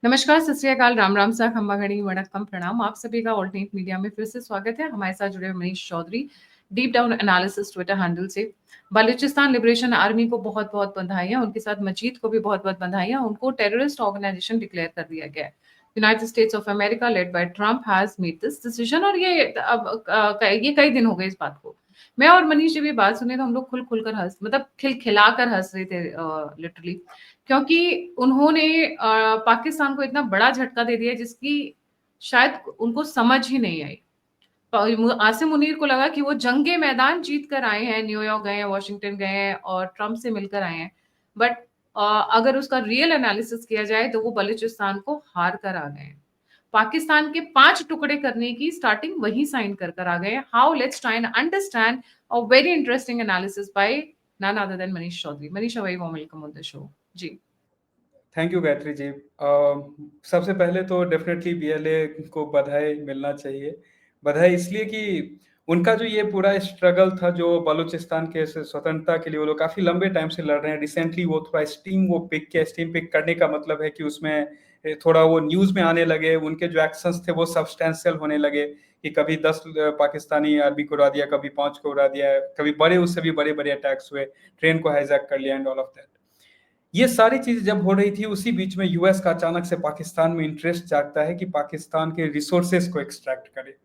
नमस्कार, सत श्री अकाल, राम राम सा, खम्बा घड़ी, वणक्कम, प्रणाम। आप सभी का ऑल्टरनेट मीडिया में फिर से स्वागत है। हमारे साथ जुड़े Manish Chaudhary, deep down analysis Twitter handle से। बलूचिस्तान लिबरेशन आर्मी को बहुत बहुत बधाइयां, उनके साथ मजीद को भी बहुत बहुत बधाइयां। उनको टेररिस्ट ऑर्गेनाइजेशन डिक्लेयर कर दिया गया है। United states of America led by Trump has made this decision, और ये कई दिन हो गए इस बात को। मैं और मनीष जब ये बात सुने तो हम लोग खुलकर हंस, मतलब खिलखिलाकर हंस रहे थे लिटरली, क्योंकि उन्होंने पाकिस्तान को इतना बड़ा झटका दे दिया जिसकी शायद उनको समझ ही नहीं आई। आसिम मुनीर को लगा कि वो जंगे मैदान जीत कर आए हैं, न्यूयॉर्क गए हैं, वॉशिंगटन गए हैं और ट्रम्प से मिलकर आए हैं। बट अगर उसका रियल एनालिसिस किया जाए तो वो बलूचिस्तान को हार कर आ गए हैं। पाकिस्तान के 5 टुकड़े करने की स्टार्टिंग वही साइन कर आ गए हैं। How, let's try and understand a very interesting analysis by none other than Manish Chaudhary. Manish, very warm welcome on the show. जी। Thank you Gayatri ji. सबसे पहले तो डेफिनेटली बीएलए को बधाई मिलना चाहिए। बधाई इसलिए कि उनका जो ये पूरा स्ट्रगल था, जो बलूचिस्तान के स्वतंत्रता के लिए वो लोग काफी लंबे टाइम से लड़ रहे हैं। रिसेंटली वो थोड़ा स्टीम वो पिक किया। स्टीम पिक करने का मतलब है कि उसमें थोड़ा वो न्यूज में आने लगे, उनके जो एक्शंस थे वो सब्सटेंशियल होने लगे कि कभी 10 पाकिस्तानी आर्मी को उड़ा दिया, कभी 5 को उड़ा दिया, कभी बड़े उससे भी बड़े बड़े अटैक्स हुए, ट्रेन को हाईजैक कर लिया एंड ऑल ऑफ दैट। ये सारी चीजें जब हो रही थी, उसी बीच में यूएस का अचानक से पाकिस्तान में इंटरेस्ट जागता है कि पाकिस्तान के रिसोर्सेज को एक्सट्रैक्ट करे।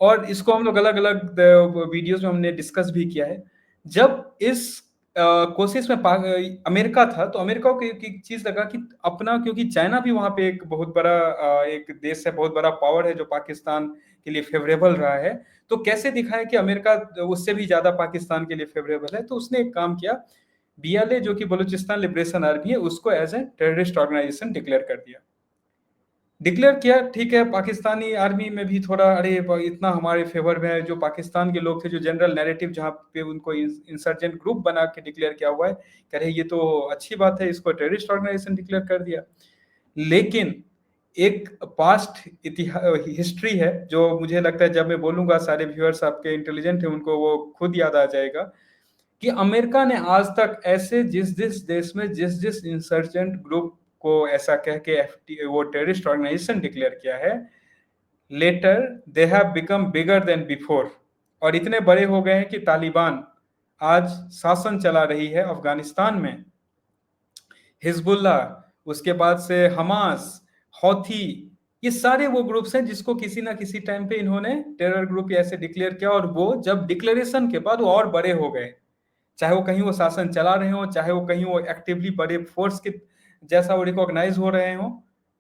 और इसको हम लोग अलग अलग वीडियोस में हमने डिस्कस भी किया है। जब इस कोशिश में अमेरिका था, तो अमेरिका को एक चीज लगा कि अपना, क्योंकि चाइना भी वहां पे एक बहुत बड़ा एक देश है, बहुत बड़ा पावर है जो पाकिस्तान के लिए फेवरेबल रहा है, तो कैसे दिखाए कि अमेरिका उससे भी ज्यादा पाकिस्तान के लिए फेवरेबल है। तो उसने एक काम किया, बीएलए जो कि बलूचिस्तान लिबरेशन आर्मी है, उसको as a terrorist organisation declare कर दिया। डिक्लेयर किया, ठीक है। पाकिस्तानी आर्मी में भी थोड़ा अरे इतना हमारे फेवर में है, जो पाकिस्तान के लोग थे, जो जनरल नैरेटिव जहाँ पे उनको इंसर्जेंट ग्रुप बना के डिक्लेयर किया हुआ है, कह रहे ये तो अच्छी बात है, इसको टेररिस्ट ऑर्गेनाइजेशन डिक्लेयर कर दिया। लेकिन एक पास्ट हिस्ट्री है जो मुझे लगता है जब मैं बोलूंगा सारे व्यूअर्स आपके इंटेलिजेंट है, उनको वो खुद याद आ जाएगा कि अमेरिका ने आज तक ऐसे जिस जिस देश में जिस जिस इंसर्जेंट ग्रुप को ऐसा कह के वो टेररिस्ट ऑर्गेनाइजेशन डिक्लेयर किया है, later they have become bigger than before. और इतने बड़े हो गए हैं कि तालिबान आज शासन चला रही है अफगानिस्तान में, हिजबुल्ला, उसके बाद से हमास, हौथी, ये सारे वो ग्रुप्स हैं जिसको किसी ना किसी टाइम पे इन्होंने टेरर ग्रुप ऐसे डिक्लेयर किया। और वो जब डिक्लेरेशन के बाद वो और बड़े हो गए, चाहे वो कहीं वो शासन चला रहे हो, चाहे वो कहीं वो एक्टिवली बड़े फोर्स के जैसा वो रिकॉग्नाइज हो रहे हो।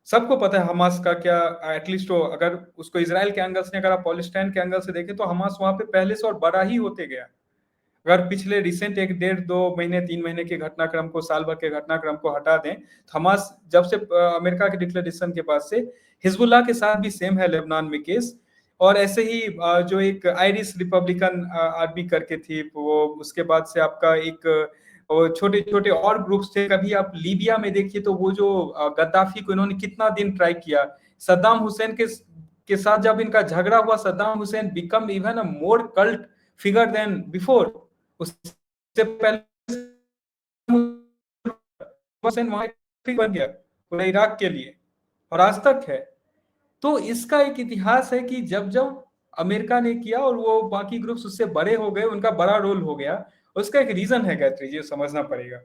सबको पता है हमास का क्या, एटलीस्ट वो अगर उसको इसराइल के एंगल से, अगर आप पॉलिस्टाइन के एंगल से देखें तो हमास वहां पे पहले से और बड़ा ही होते गया। अगर पिछले रिसेंट 1 डेढ़ 2 महीने 3 महीने के घटनाक्रम को, साल भर के घटनाक्रम को हटा दें, तो हमास जब से अमेरिका के डिक्लेरेशन के बाद से, हिजबुल्लाह के साथ भी सेम है लेबनान में केस। और ऐसे ही जो एक आयरिश रिपब्लिकन आर्मी करके थी वो, उसके बाद से आपका एक छोटे छोटे और ग्रुप्स थे। कभी आप लीबिया में देखिए तो वो जो गद्दाफी को इन्होंने कितना दिन ट्राई किया, सद्दाम हुसैन के साथ जब इनका झगड़ा हुआ, Saddam Hussein become even a more cult figure than before. उससे पहले हुसैन वहां बन गया पूरे इराक के लिए, और आज तक है। तो इसका एक इतिहास है कि जब जब अमेरिका ने किया और वो बाकी ग्रुप्स उससे बड़े हो गए, उनका बड़ा रोल हो गया। उसका एक रीजन है गायत्री जी, समझना पड़ेगा।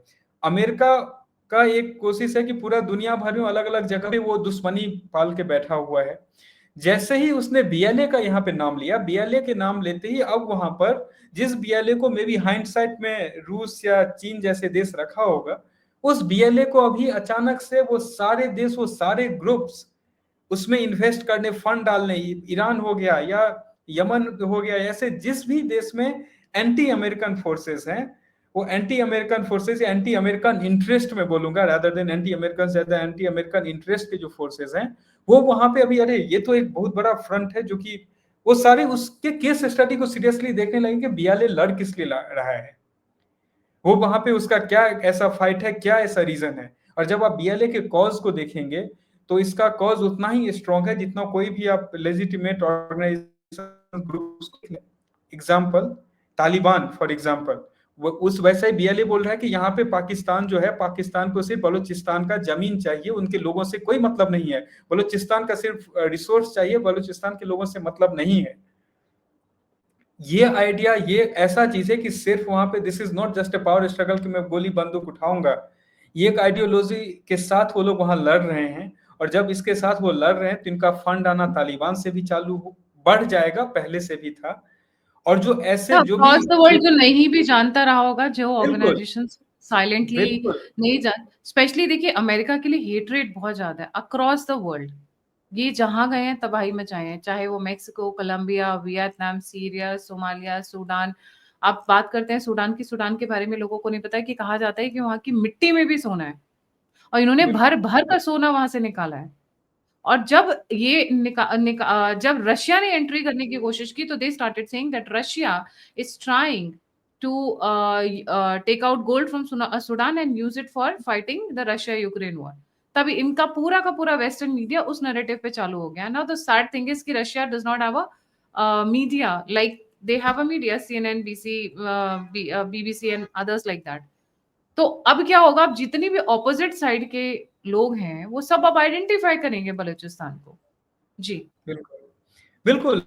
अमेरिका का एक कोशिश है कि पूरा दुनिया भर में अलग अलग जगह पे वो दुश्मनी पाल के बैठा हुआ है। जैसे ही उसने बीएलए का यहाँ पे नाम लिया, बीएलए के नाम लेते ही अब वहां पर जिस बीएलए को मे बी हाइंडसाइट में रूस या चीन जैसे देश रखा होगा, उस बीएलए को अभी अचानक से वो सारे देश, वो सारे ग्रुप्स उसमें इन्वेस्ट करने, फंड डालने, ईरान हो गया या यमन हो गया, ऐसे जिस भी देश में एंटी अमेरिकन फोर्सेस हैं, वो एंटी अमेरिकन फोर्सेस या एंटी अमेरिकन इंटरेस्ट में बोलूंगा, रादर देन एंटी अमेरिकन, ज्यादा एंटी अमेरिकन इंटरेस्ट के जो फोर्सेस हैं, वो वहां पे अभी, अरे ये तो एक बहुत बड़ा फ्रंट है, जो कि वो सारे उसके केस स्टडी को सीरियसली देखने लगे कि बीएलए लड़ किस लिए रहा है, वो वहां पे उसका क्या ऐसा फाइट है, क्या ऐसा रीजन है। और जब आप बीएलए के कॉज को देखेंगे तो इसका कॉज उतना ही स्ट्रांग है जितना कोई भी आप legitimate organisation group. Example Taliban, for example, वो उस वैसा ही बीएलए बोल रहा है कि यहाँ पे पाकिस्तान जो है, पाकिस्तान को सिर्फ बलूचिस्तान का जमीन चाहिए, उनके लोगों से कोई मतलब नहीं है, बलूचिस्तान का सिर्फ रिसोर्स चाहिए, बलूचिस्तान के लोगों से मतलब नहीं है। ये आइडिया, ये ऐसा चीज है कि सिर्फ वहां पे this is not just a power struggle कि मैं गोली बंदूक उठाऊंगा, ये एक आइडियोलॉजी के साथ वो लोग वहां लड़ रहे हैं। और जब इसके साथ वो लड़ रहे हैं तो इनका फंड आना तालिबान से भी बढ़ जाएगा, पहले से भी था। और जो ऐसे जो भी अक्रॉस द वर्ल्ड जो नहीं भी जानता रहा होगा, जो बिल्कुल ऑर्गेनाइजेशन साइलेंटली बिल्कुल नहीं जान, स्पेशली देखिए अमेरिका के लिए हेटरेट बहुत ज्यादा है अक्रॉस द वर्ल्ड। ये जहां गए हैं तबाही मचाए हैं, चाहे वो Mexico, Colombia, Vietnam, Syria, Somalia, Sudan. आप बात करते हैं सूडान की, सूडान के बारे में लोगों को नहीं पता है कि कहा जाता है कि वहां की मिट्टी में भी सोना है, और इन्होंने बिल्कुल भर भर का सोना वहां से निकाला है। और जब ये जब रशिया ने एंट्री करने की कोशिश की, तो they started saying that Russia is trying to take out gold from Sudan and use it for fighting the Russia Ukraine war. तभी इनका पूरा का पूरा वेस्टर्न मीडिया उस नैरेटिव पे चालू हो गया ना। तो सैड थिंग इज कि Russia does not have a media like they have a media, CNN, BBC and others like that. तो अब क्या होगा, अब जितनी भी ऑपोजिट साइड के लोग हैं वो सब अब आइडेंटिफाई करेंगे बलूचिस्तान को। जी। बिल्कुल बिल्कुल।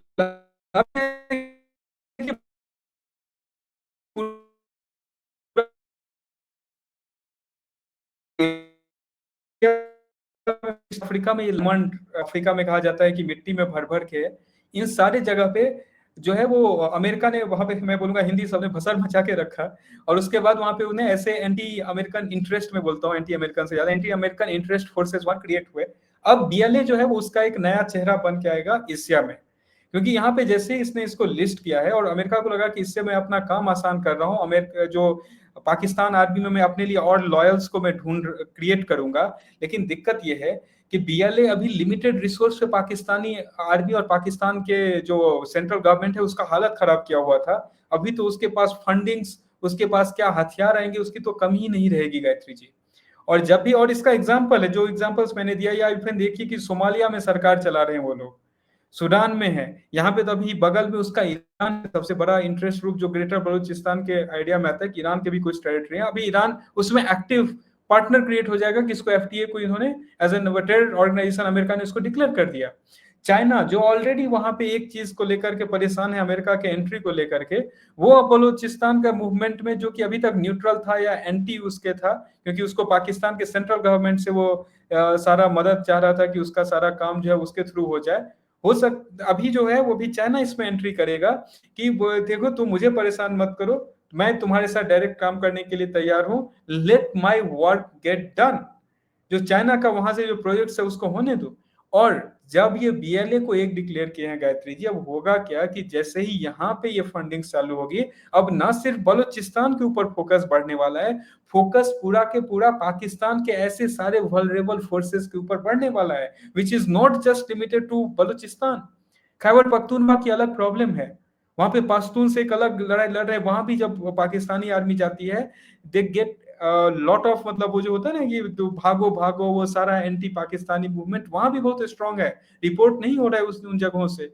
अफ्रीका में, ये लेमंड अफ्रीका में कहा जाता है कि मिट्टी में भर भर के इन सारे जगह पे जो है वो अमेरिका ने वहां पे, मैं बोलूंगा हिंदी शब्द में, भसड़ मचा के रखा। और उसके बाद वहां पे उन्हें ऐसे एंटी अमेरिकन इंटरेस्ट में, बोलता हूँ एंटी अमेरिकन से ज्यादा एंटी अमेरिकन इंटरेस्ट फोर्सेस वहां क्रिएट हुए। अब बीएलए जो है वो उसका एक नया चेहरा बन के आएगा एशिया में, क्योंकि यहाँ पे जैसे ही इसने इसको लिस्ट किया है और अमेरिका को लगा कि इससे मैं अपना काम आसान कर रहा हूँ, अमेरिका जो पाकिस्तान आर्मी में मैं अपने लिए और लॉयल्स को मैं ढूंढ क्रिएट करूंगा। लेकिन दिक्कत यह है कि बीएलए अभी लिमिटेड रिसोर्स पे पाकिस्तानी आर्मी और पाकिस्तान के जो सेंट्रल गवर्नमेंट है उसका हालत खराब किया हुआ था। अभी तो उसके पास फंडिंग्स, उसके पास क्या हथियार आएंगे उसकी तो कमी ही नहीं रहेगी गायत्री जी। और जब भी, और इसका एग्जाम्पल है, जो एग्जाम्पल्स मैंने दिया, या फिर देखिए कि सोमालिया में सरकार चला रहे हैं वो लोग, सूडान में है, यहाँ पे तो अभी बगल में उसका ईरान सबसे बड़ा इंटरेस्ट ग्रुप जो ग्रेटर बलूचिस्तान के आइडिया में आता है कि ईरान के भी कुछ टेरिटरी है, अभी ईरान उसमें एक्टिव पार्टनर क्रिएट हो जाएगा, किसको, एफटीए को इन्होंने as an terror organisation America ने उसको डिक्लेयर कर दिया। चाइना जो ऑलरेडी वहां पे एक चीज को लेकर के परेशान है, अमेरिका के एंट्री को लेकर के, वो अब बलूचिस्तान का मूवमेंट में, जो कि अभी तक न्यूट्रल था या एंटी उसके था, क्योंकि उसको पाकिस्तान के सेंट्रल गवर्नमेंट से वो सारा मदद चाह रहा था कि उसका सारा काम जो है उसके थ्रू हो जाए। हो सक अभी जो है वो भी चाइना इसमें एंट्री करेगा कि देखो तुम मुझे परेशान मत करो, मैं तुम्हारे साथ डायरेक्ट काम करने के लिए तैयार हूं, let my work get done. जो चाइना का वहां से जो प्रोजेक्ट है उसको होने दो। और जब ये बीएलए को एक डिक्लेयर किए हैं गायत्री जी, अब होगा क्या कि जैसे ही यहाँ पे ये फंडिंग चालू होगी, अब ना सिर्फ बलूचिस्तान के ऊपर फोकस बढ़ने वाला है, फोकस पूरा के पूरा पाकिस्तान के ऐसे सारे वल्नरेबल फोर्सेस के ऊपर बढ़ने वाला है, which is not just limited to Balochistan. Khyber Pakhtunkhwa की अलग प्रॉब्लम है, वहां पे पश्तून से एक अलग लड़ाई लड़ रहे हैं, वहां भी जब पाकिस्तानी आर्मी जाती है, दे गेट लॉट ऑफ, मतलब वो जो होता है ना कि तो भागो भागो, वो सारा एंटी पाकिस्तानी मूवमेंट वहां भी बहुत स्ट्रांग है, रिपोर्ट नहीं हो रहा है उन जगहों से।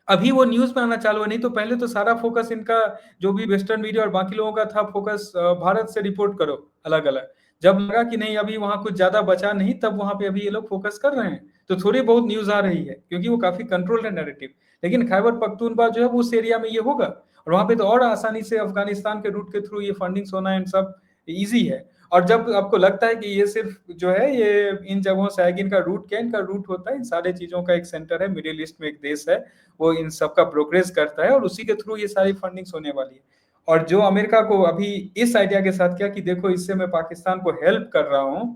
अभी वो न्यूज में आना चालू है, नहीं तो पहले तो सारा फोकस इनका, जो भी वेस्टर्न मीडिया और बाकी लोगों का था फोकस, भारत से रिपोर्ट करो अलग अलग। जब लगा कि नहीं अभी वहां कुछ ज्यादा बचा नहीं, तब वहां पे अभी ये लोग फोकस कर रहे हैं, तो थोड़ी बहुत न्यूज आ रही है, क्योंकि वो काफी कंट्रोल्ड है नैरेटिव। लेकिन खैबर पख्तूनख्वा जो है उस एरिया में ये होगा, और वहां पे तो और आसानी से अफगानिस्तान के रूट के थ्रू ये फंडिंग होना एंड सब इजी है। और जब आपको लगता है कि ये सिर्फ जो है ये इन जगहों से आएगी, इनका रूट क्या है, इनका रूट होता है इन सारे चीजों का एक सेंटर है, मिडिल ईस्ट में एक देश है, वो इन सब का प्रोग्रेस करता है, और उसी के थ्रू ये सारी फंडिंग्स होने वाली है। और जो अमेरिका को अभी इस आइडिया के साथ क्या कि देखो इससे मैं पाकिस्तान को हेल्प कर रहा हूं,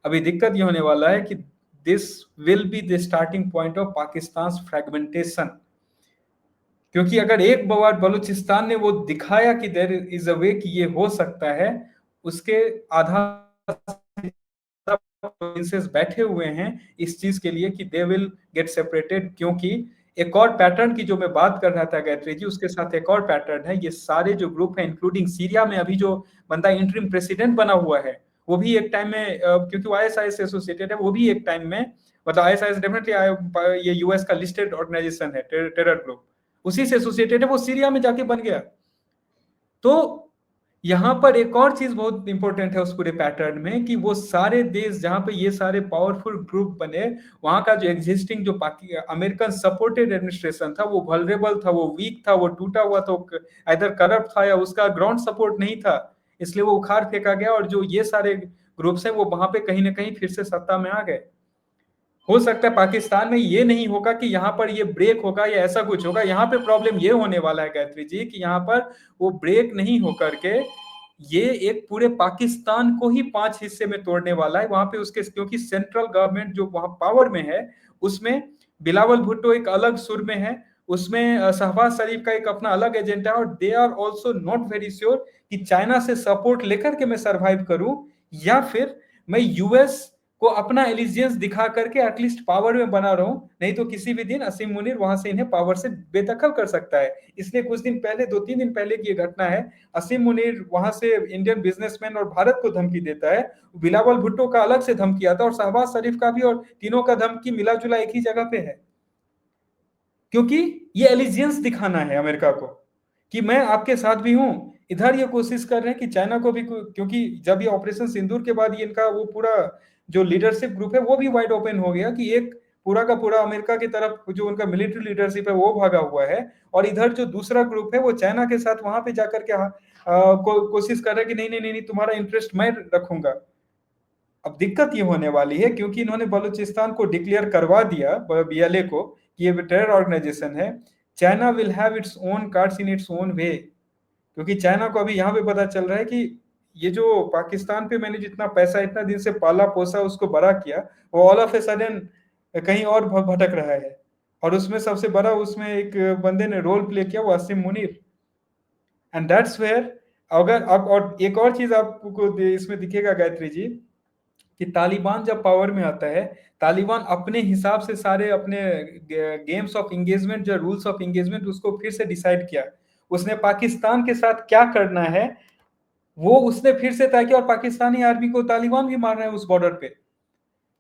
अभी दिक्कत ये होने वाला है कि this will be the starting point of Pakistan fragmentation. क्योंकि अगर एक बार बलूचिस्तान ने वो दिखाया कि देयर इज अ वे कि ये हो सकता है, उसके आधा प्रोविंसेस बैठे हुए हैं इस चीज के लिए कि दे विल गेट सेपरेटेड। क्योंकि एक और पैटर्न की जो मैं बात कर रहा था गायत्री जी, उसके साथ एक और पैटर्न है, ये सारे जो ग्रुप है इंक्लूडिंग सीरिया में अभी जो बंदा इंटरिम प्रेसिडेंट बना हुआ है, वो भी एक टाइम में, क्योंकि वो आईएसआईएस से एसोसिएटेड है, वो भी एक टाइम में, मतलब आईएसआईएस डेफिनेटली ये यूएस का लिस्टेड ऑर्गेनाइजेशन है, टेरर ग्रुप, उसी से एसोसिएटेड है, वो सीरिया में जाके बन गया। तो यहाँ पर एक और चीज बहुत इंपॉर्टेंट है उस पूरे पैटर्न में कि वो सारे देश जहाँ पे ये सारे पावरफुल ग्रुप बने, वहां का जो एग्जिस्टिंग जो अमेरिकन सपोर्टेड एडमिनिस्ट्रेशन था वो वल्नरेबल था, वो वीक था, वो टूटा हुआ था, इधर करप्ट था या उसका ग्राउंड सपोर्ट नहीं था, इसलिए वो उखाड़ फेंका गया और जो ये सारे ग्रुप्स हैं वो वहां पे कहीं ना कहीं फिर से सत्ता में आ गए। हो सकता है पाकिस्तान में ये नहीं होगा कि यहाँ पर ये ब्रेक होगा या ऐसा कुछ होगा, यहाँ पे प्रॉब्लम ये होने वाला है गायत्री जी कि यहाँ पर वो ब्रेक नहीं होकर के ये एक पूरे पाकिस्तान को ही 5 हिस्से में तोड़ने वाला है वहां पे उसके, क्योंकि सेंट्रल गवर्नमेंट जो वहां पावर में है उसमें बिलावल भुट्टो एक अलग सुर में है, उसमें शहबाज शरीफ का एक अपना अलग एजेंडा है और they are also not very sure कि चाइना से सपोर्ट लेकर के मैं सरवाइव करूं या फिर मैं यूएस को अपना एलिजियंस दिखा करके एटलीस्ट पावर में बना रहूं, नहीं तो किसी भी दिन असीम मुनीर वहां से इन्हें पावर से बेदखल कर सकता है। इसलिए कुछ दिन पहले 2-3 दिन पहले की ये घटना है, असीम मुनीर वहां से इंडियन बिजनेसमैन और भारत को धमकी देता है, बिलावल भुट्टो का अलग से धमकी आता है और शहबाज शरीफ का भी, और तीनों का धमकी मिला जुला एक ही जगह पे है, क्योंकि ये एलिजियंस दिखाना है अमेरिका को कि मैं आपके साथ भी हूं। इधर ये कोशिश कर रहे हैं कि चाइना को भी, क्योंकि जब ये ऑपरेशन सिंदूर के बाद ये इनका वो पूरा जो लीडरशिप ग्रुप है वो भी वाइड ओपन हो गया कि एक पूरा का पूरा अमेरिका की तरफ जो उनका मिलिट्री लीडरशिप है वो भागा हुआ है और इधर जो दूसरा ग्रुप है वो चाइना के साथ वहां पे जाकर के कोशिश कर रहा है कि नहीं नहीं नहीं तुम्हारा इंटरेस्ट मैं रखूंगा। अब दिक्कत ये होने वाली है क्योंकि इन्होंने बलूचिस्तान को डिक्लेयर करवा दिया बीएलए को कि ये टेरर ऑर्गेनाइजेशन है। China will have its own cards in its own way, क्योंकि चाइना को अभी यहाँ पे पता चल रहा है कि ये जो पाकिस्तान पे मैंने जितना पैसा इतना दिन से पाला पोसा उसको बड़ा किया वो ऑल ऑफ ए सडन कहीं और भटक रहा है, और उसमें सबसे बड़ा उसमें एक बंदे ने रोल प्ले किया वो असीम मुनीर। एंड दैट्स वेयर, अगर अब और एक और चीज आपको इसमें दिखेगा गायत्री जी कि तालिबान जब पावर में आता है, तालिबान अपने हिसाब से सारे अपने गेम्स ऑफ एंगेजमेंट जो रूल्स ऑफ एंगेजमेंट उसको फिर से डिसाइड किया, उसने पाकिस्तान के साथ क्या करना है वो उसने फिर से तय किया और पाकिस्तानी आर्मी को तालिबान भी मार रहे हैं उस बॉर्डर पे,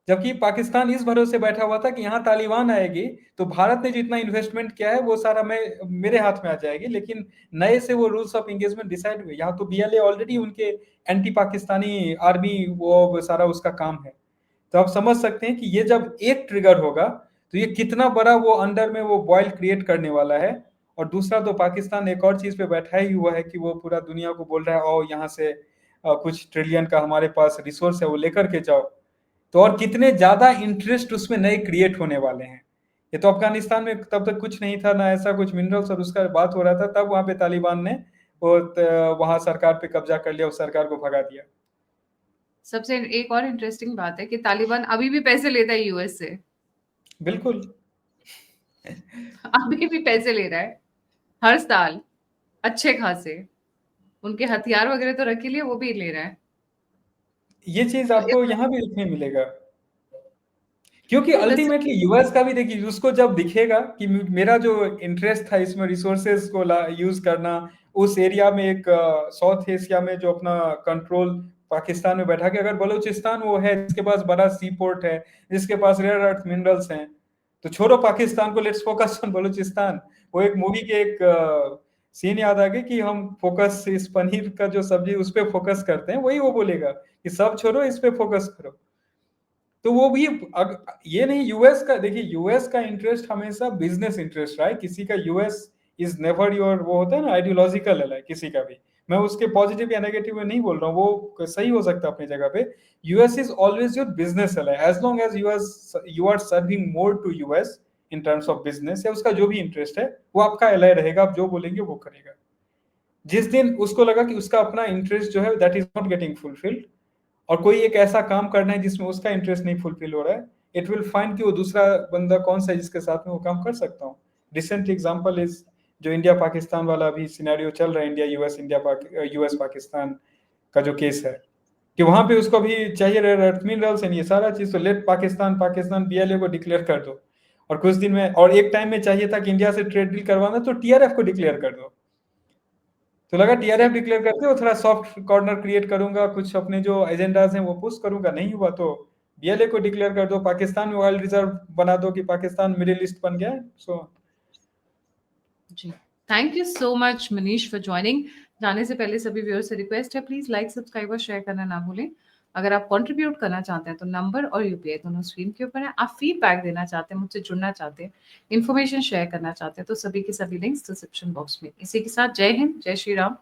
जबकि पाकिस्तान इस भरोसे बैठा हुआ था कि यहाँ तालिबान आएगी तो भारत ने जितना इन्वेस्टमेंट किया है वो सारा मेरे हाथ में आ जाएगी, लेकिन नए से वो रूल्स ऑफ एंगेजमेंट डिसाइड हुए। यहाँ तो बीएलए ऑलरेडी उनके एंटी पाकिस्तानी आर्मी वो सारा उसका काम है, तो आप समझ सकते हैं कि ये जब एक ट्रिगर होगा तो ये कितना बड़ा वो अंडर में वो बॉयल क्रिएट करने वाला है। और दूसरा तो पाकिस्तान एक और चीज पे बैठा ही हुआ है कि वो पूरा दुनिया को बोल रहा है और यहाँ से कुछ ट्रिलियन का हमारे पास रिसोर्स है वो लेकर के जाओ, तो और कितने ज्यादा इंटरेस्ट उसमें नए क्रिएट होने वाले हैं। ये तो अफगानिस्तान में तब तक कुछ नहीं था ना ऐसा कुछ मिनरल्स और उसका बात हो रहा था, तब वहां पे तालिबान ने वो वहां सरकार पे कब्जा कर लिया, उस सरकार को भगा दिया। सबसे एक और इंटरेस्टिंग बात है कि तालिबान अभी भी पैसे लेता है यूएस से। बिल्कुल अभी भी पैसे ले रहा है हर साल, अच्छे खासे। उनके हथियार वगैरह तो रख लिए, वो भी ले रहा है। ये चीज तो आपको यहाँ भी देखने मिलेगा, क्योंकि तो अल्टीमेटली यूएस का भी देखिए उसको जब दिखेगा कि मेरा जो इंटरेस्ट था इसमें रिसोर्सेज को यूज करना, उस एरिया में एक साउथ एशिया में जो अपना कंट्रोल पाकिस्तान में बैठा के, अगर बलूचिस्तान वो है जिसके पास बड़ा सी पोर्ट है, जिसके पास रेयर अर्थ मिनरल्स हैं, तो छोड़ो पाकिस्तान को, लेट्स फोकस ऑन बलूचिस्तान। वो एक मूवी के एक सीन याद आ गई कि हम फोकस इस पनीर का जो सब्जी उस पर फोकस करते हैं, वही वो बोलेगा कि सब छोड़ो इस पे फोकस करो। तो वो भी ये नहीं, यूएस का देखिए, यूएस का इंटरेस्ट हमेशा बिजनेस इंटरेस्ट रहा है, किसी का यूएस इज नेवर योर वो होता है ना आइडियोलॉजिकल है किसी का भी, मैं उसके पॉजिटिव या नेगेटिव में नहीं बोल रहा हूँ, वो सही हो सकता है अपनी जगह पे। US is always your business है, as long as US you are serving more to US in terms of business या उसका जो भी इंटरेस्ट है वो आपका एलाय रहेगा, आप जो बोलेंगे वो करेगा। जिस दिन उसको लगा कि उसका अपना इंटरेस्ट जो है that is not getting fulfilled और कोई एक ऐसा काम करना है जिसमें उसका इंटरेस्ट नहीं फुलफिल हो रहा है, इट विल फाइंड कि वो दूसरा बंदा कौन सा है जिसके साथ में वो काम कर सकता हूँ। रिसेंट एग्जांपल इज जो इंडिया पाकिस्तान वाला अभी सिनेरियो चल रहा है, इंडिया यूएस पाकिस्तान का जो केस है, कि वहां पे उसको भी चाहिए अर्थ मिनरल्स एंड ये सारा चीज, तो लेट पाकिस्तान पाकिस्तान बीएलए को डिक्लेयर कर दो, और कुछ दिन में, और एक टाइम में चाहिए था कि इंडिया से ट्रेड डील करवाना तो टीआरएफ को डिक्लेयर कर दो, तो लगा टीआरएफ डिक्लेयर करते हो थोड़ा सॉफ्ट कॉर्नर क्रिएट करूंगा, कुछ अपने जो एजेंडाज हैं वो पुश करूंगा, नहीं हुआ तो बीएलए को डिक्लेयर कर दो, पाकिस्तान में ऑयल रिजर्व बना दो कि पाकिस्तान मिडिल ईस्ट बन गया। सो जी, thank you so much Manish for joining. जाने से पहले सभी व्यूअर्स से रिक्वेस्ट है, प्लीज लाइक, सब्सक्राइब और शेयर करना ना भूलें। अगर आप कंट्रीब्यूट करना चाहते हैं तो नंबर और यूपीआई दोनों स्क्रीन के ऊपर है। आप फीडबैक देना चाहते हैं, मुझसे जुड़ना चाहते हैं, इन्फॉर्मेशन शेयर करना चाहते हैं, तो सभी के सभी लिंक्स डिस्क्रिप्शन बॉक्स में। इसी के साथ जय हिंद, जय श्री राम,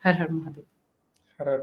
हर हर महादेव। हर हर